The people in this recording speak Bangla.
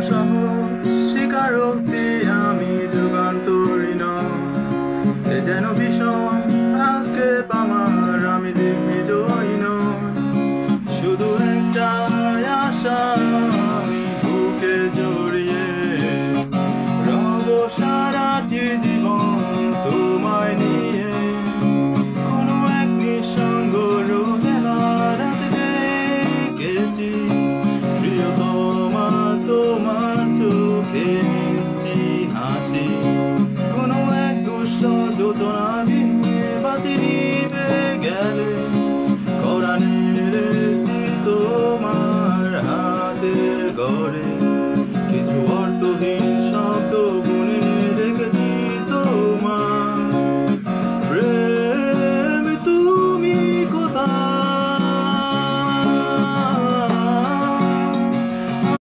সহজ স্বীকারোক্তি আমি যুগান্তরী নয়, এ যেন ভীষণ আক্ষেপ আমার, আমি দিগ্বিজয়ী নয়। শুধু একটাই আশা আমি বুকে জড়িয়ে রব সারাটি জীবন তোমায় নিয়ে। কোনো এক নিঃসঙ্গ রোদেলা রাতে দেখেছি প্রিয়তমা তোমার চোখে মিষ্টি হাসি। কোনো এক দুষ্ট যোজনা দিনে বাতি নিভে গেলে কড়া নেড়েছি তোমার হাতের গড়ে।